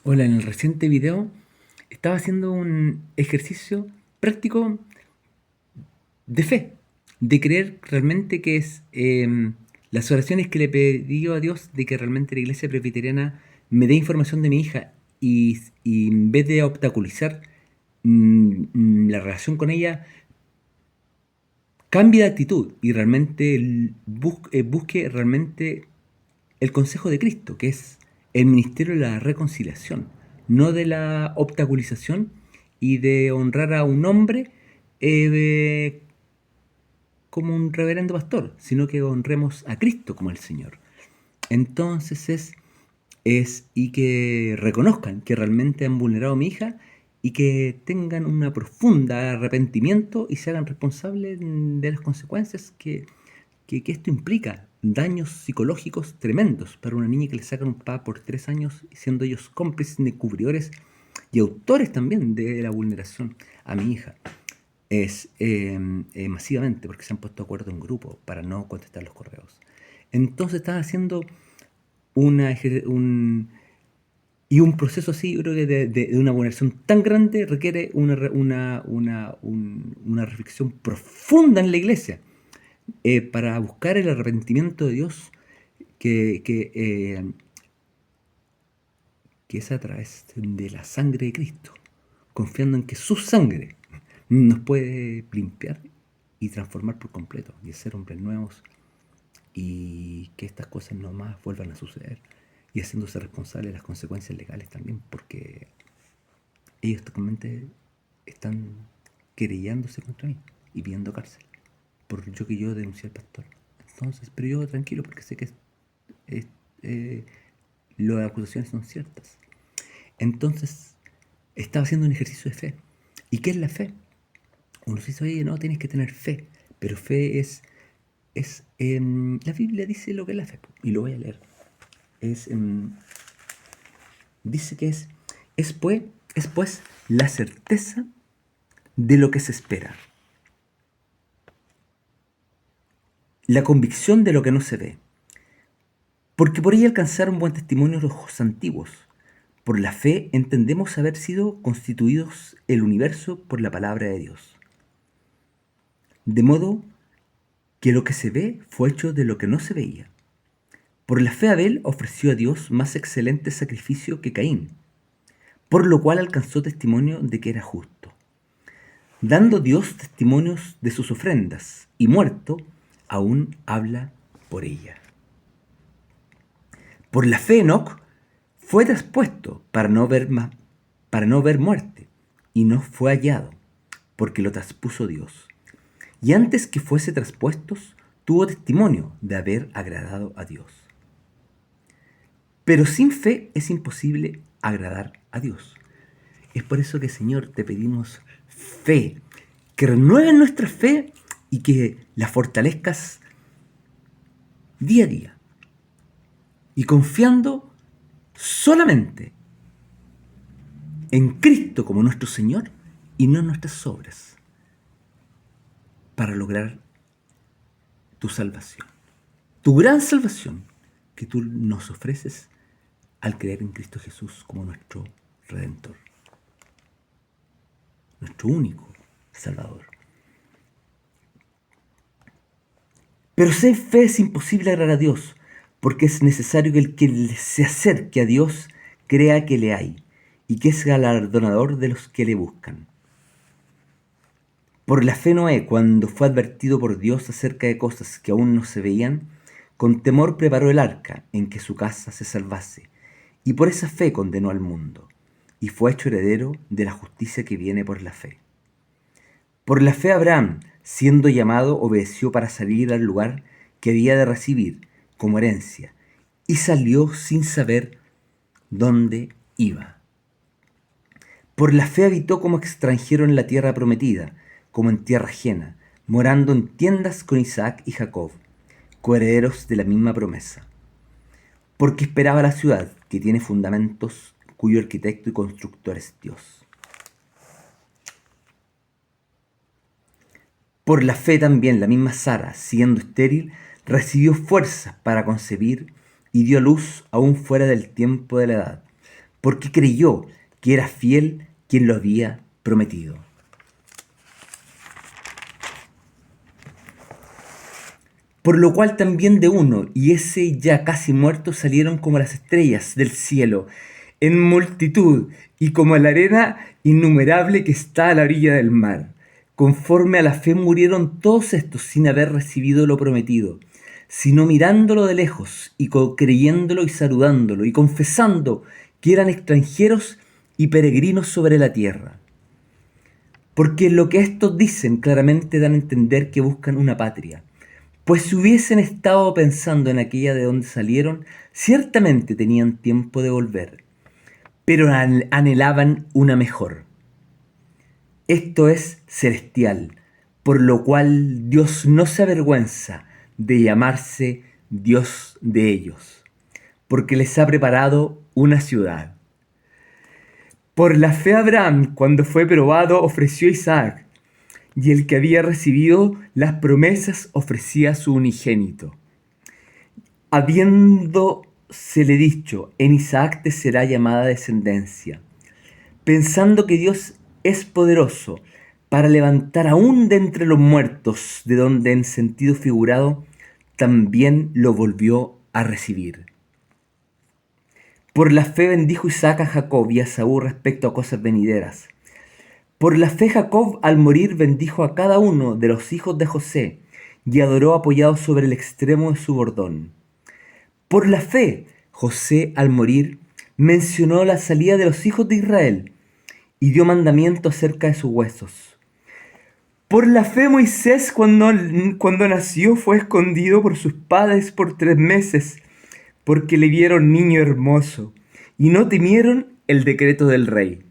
Hola, en el reciente video estaba haciendo un ejercicio práctico de fe, de creer realmente que es las oraciones que le pedí a Dios de que realmente la iglesia presbiteriana me dé información de mi hija y en vez de obstaculizar la relación con ella, cambie de actitud y realmente busque realmente el consejo de Cristo, que es el ministerio de la reconciliación, no de la obstaculización y de honrar a un hombre como un reverendo pastor, sino que honremos a Cristo como el Señor. Entonces y que reconozcan que realmente han vulnerado a mi hija y que tengan una profunda arrepentimiento y se hagan responsables de las consecuencias que esto implica. Daños psicológicos tremendos para una niña que le sacan un papá por 3 años, siendo ellos cómplices, descubridores y autores también de la vulneración a mi hija. Es masivamente porque se han puesto de acuerdo en grupo para no contestar los correos. Entonces están haciendo una, un, y un proceso así, yo creo que de una vulneración tan grande requiere una reflexión profunda en la iglesia para buscar el arrepentimiento de Dios que, que, eh, que es a través de la sangre de Cristo, confiando en que su sangre nos puede limpiar y transformar por completo y hacer hombres nuevos y que estas cosas no más vuelvan a suceder y haciéndose responsable de las consecuencias legales también, porque ellos totalmente están querellándose contra mí y pidiendo cárcel por yo que yo denuncié al pastor. Entonces, pero yo tranquilo porque sé que es, eh, las acusaciones son ciertas. Entonces, estaba haciendo un ejercicio de fe. ¿Y qué es la fe? Uno se dice, oye, no, tienes que tener fe, pero fe la Biblia dice lo que es la fe, y lo voy a leer. Es, dice que es pues, es pues la certeza de lo que se espera, la convicción de lo que no se ve, porque por ella alcanzaron buen testimonio los antiguos. Por la fe entendemos haber sido constituidos el universo por la palabra de Dios. De modo que lo que se ve fue hecho de lo que no se veía. Por la fe Abel ofreció a Dios más excelente sacrificio que Caín, por lo cual alcanzó testimonio de que era justo, dando Dios testimonios de sus ofrendas, y muerto, aún habla por ella. Por la fe Enoc fue traspuesto para no ver muerte, y no fue hallado, porque lo traspuso Dios. Y antes que fuese traspuesto, tuvo testimonio de haber agradado a Dios. Pero sin fe es imposible agradar a Dios. Es por eso que, Señor, te pedimos fe, que renueven nuestra fe y que la fortalezcas día a día. Y confiando solamente en Cristo como nuestro Señor y no en nuestras obras, para lograr tu salvación. Tu gran salvación que tú nos ofreces al creer en Cristo Jesús como nuestro Redentor, nuestro único Salvador. Pero sin fe es imposible agradar a Dios, porque es necesario que el que se acerque a Dios crea que le hay y que es galardonador de los que le buscan. Por la fe Noé, cuando fue advertido por Dios acerca de cosas que aún no se veían, con temor preparó el arca en que su casa se salvase, y por esa fe condenó al mundo, y fue hecho heredero de la justicia que viene por la fe. Por la fe Abraham, siendo llamado, obedeció para salir al lugar que había de recibir como herencia, y salió sin saber dónde iba. Por la fe habitó como extranjero en la tierra prometida, como en tierra ajena, morando en tiendas con Isaac y Jacob, coherederos de la misma promesa. Porque esperaba la ciudad que tiene fundamentos, cuyo arquitecto y constructor es Dios. Por la fe también la misma Sara, siendo estéril, recibió fuerza para concebir y dio luz aún fuera del tiempo de la edad, porque creyó que era fiel quien lo había prometido. Por lo cual también de uno, y ese ya casi muerto, salieron como las estrellas del cielo, en multitud, y como la arena innumerable que está a la orilla del mar. Conforme a la fe murieron todos estos sin haber recibido lo prometido, sino mirándolo de lejos, y creyéndolo y saludándolo, y confesando que eran extranjeros y peregrinos sobre la tierra. Porque lo que estos dicen claramente dan a entender que buscan una patria. Pues si hubiesen estado pensando en aquella de donde salieron, ciertamente tenían tiempo de volver, pero anhelaban una mejor. Esto es celestial, por lo cual Dios no se avergüenza de llamarse Dios de ellos, porque les ha preparado una ciudad. Por la fe Abraham, cuando fue probado, ofreció a Isaac, y el que había recibido las promesas ofrecía a su unigénito, habiéndosele dicho, en Isaac te será llamada descendencia, pensando que Dios es poderoso para levantar aún de entre los muertos, de donde en sentido figurado también lo volvió a recibir. Por la fe bendijo Isaac a Jacob y a Esaú respecto a cosas venideras. Por la fe Jacob al morir bendijo a cada uno de los hijos de José y adoró apoyado sobre el extremo de su bordón. Por la fe José al morir mencionó la salida de los hijos de Israel y dio mandamiento acerca de sus huesos. Por la fe Moisés cuando nació fue escondido por sus padres por 3 meses, porque le vieron niño hermoso y no temieron el decreto del rey.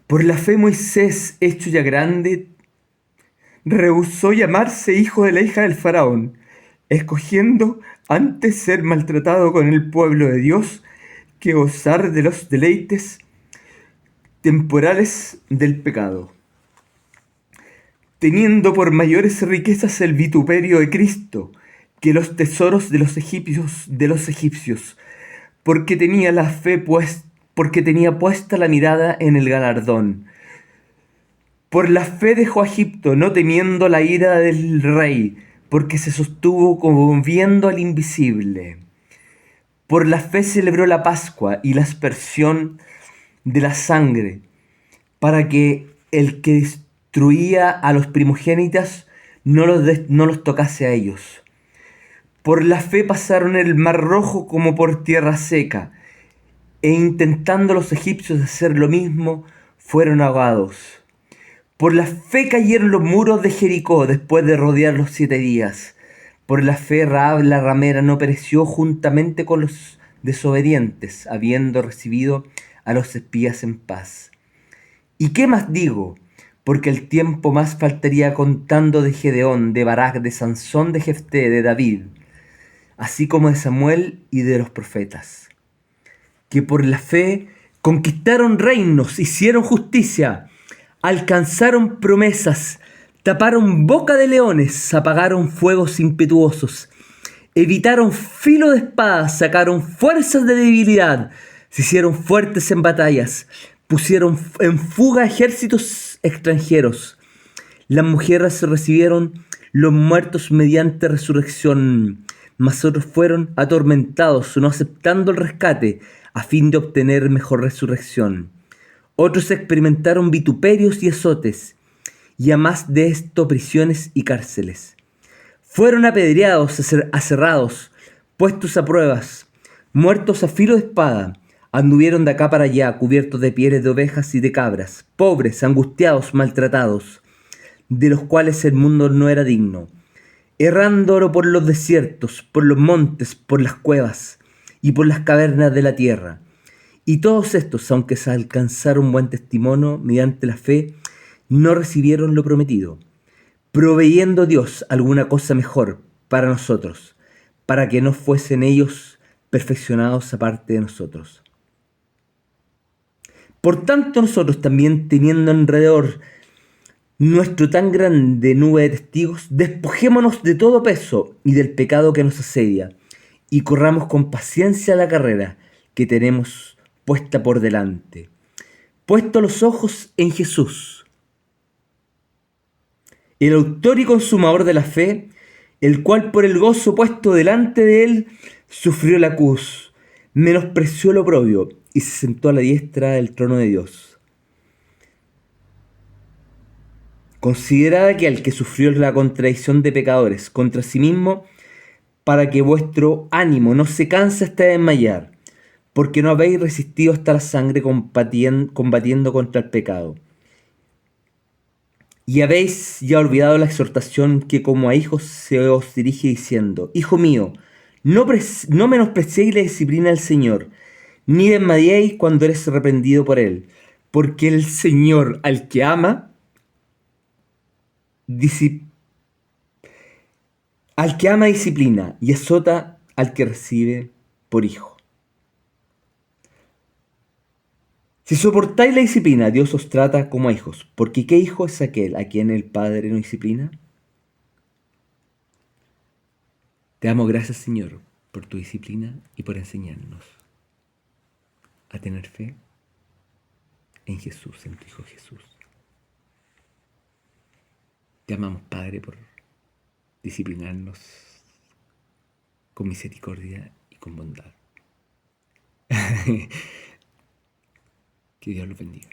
Por la fe Moisés, hecho ya grande, rehusó llamarse hijo de la hija del faraón, escogiendo antes ser maltratado con el pueblo de Dios que gozar de los deleites temporales del pecado, teniendo por mayores riquezas el vituperio de Cristo que los tesoros de los egipcios, porque tenía la fe porque tenía puesta la mirada en el galardón. Por la fe dejó a Egipto, no temiendo la ira del rey, porque se sostuvo como viendo al invisible. Por la fe celebró la Pascua y la aspersión de la sangre, para que el que destruía a los primogénitos no los tocase a ellos. Por la fe pasaron el mar rojo como por tierra seca, e intentando los egipcios hacer lo mismo, fueron ahogados. Por la fe cayeron los muros de Jericó después de rodearlos 7 días. Por la fe Rahab la ramera no pereció juntamente con los desobedientes, habiendo recibido a los espías en paz. ¿Y qué más digo? Porque el tiempo más faltaría contando de Gedeón, de Barak, de Sansón, de Jefté, de David, así como de Samuel y de los profetas, que por la fe conquistaron reinos, hicieron justicia, alcanzaron promesas, taparon boca de leones, apagaron fuegos impetuosos, evitaron filo de espada, sacaron fuerzas de debilidad, se hicieron fuertes en batallas, pusieron en fuga ejércitos extranjeros. Las mujeres recibieron los muertos mediante resurrección, mas otros fueron atormentados, no aceptando el rescate, a fin de obtener mejor resurrección. Otros experimentaron vituperios y azotes, y a más de esto prisiones y cárceles. Fueron apedreados, aserrados, puestos a pruebas, muertos a filo de espada. Anduvieron de acá para allá, cubiertos de pieles de ovejas y de cabras, pobres, angustiados, maltratados, de los cuales el mundo no era digno, errando por los desiertos, por los montes, por las cuevas y por las cavernas de la tierra. Y todos estos, aunque se alcanzaron buen testimonio mediante la fe, no recibieron lo prometido, proveyendo Dios alguna cosa mejor para nosotros, para que no fuesen ellos perfeccionados aparte de nosotros. Por tanto, nosotros también, teniendo alrededor nuestro tan grande nube de testigos, despojémonos de todo peso y del pecado que nos asedia, y corramos con paciencia la carrera que tenemos puesta por delante. Puesto los ojos en Jesús, el autor y consumador de la fe, el cual por el gozo puesto delante de él sufrió la cruz, menospreció el oprobio y se sentó a la diestra del trono de Dios. Considerad aquel que sufrió la contradicción de pecadores contra sí mismo, para que vuestro ánimo no se canse hasta desmayar, porque no habéis resistido hasta la sangre combatiendo contra el pecado. Y habéis ya olvidado la exhortación que como a hijos se os dirige diciendo: Hijo mío, no menospreciéis la disciplina del Señor, ni desmayéis cuando eres reprendido por Él, porque el Señor al que ama, disciplina y azota al que recibe por hijo. Si soportáis la disciplina, Dios os trata como a hijos, porque ¿qué hijo es aquel a quien el Padre no disciplina? Te damos gracias, Señor, por tu disciplina y por enseñarnos a tener fe en Jesús, en tu Hijo Jesús. Te amamos, Padre, por disciplinarnos con misericordia y con bondad. Que Dios los bendiga.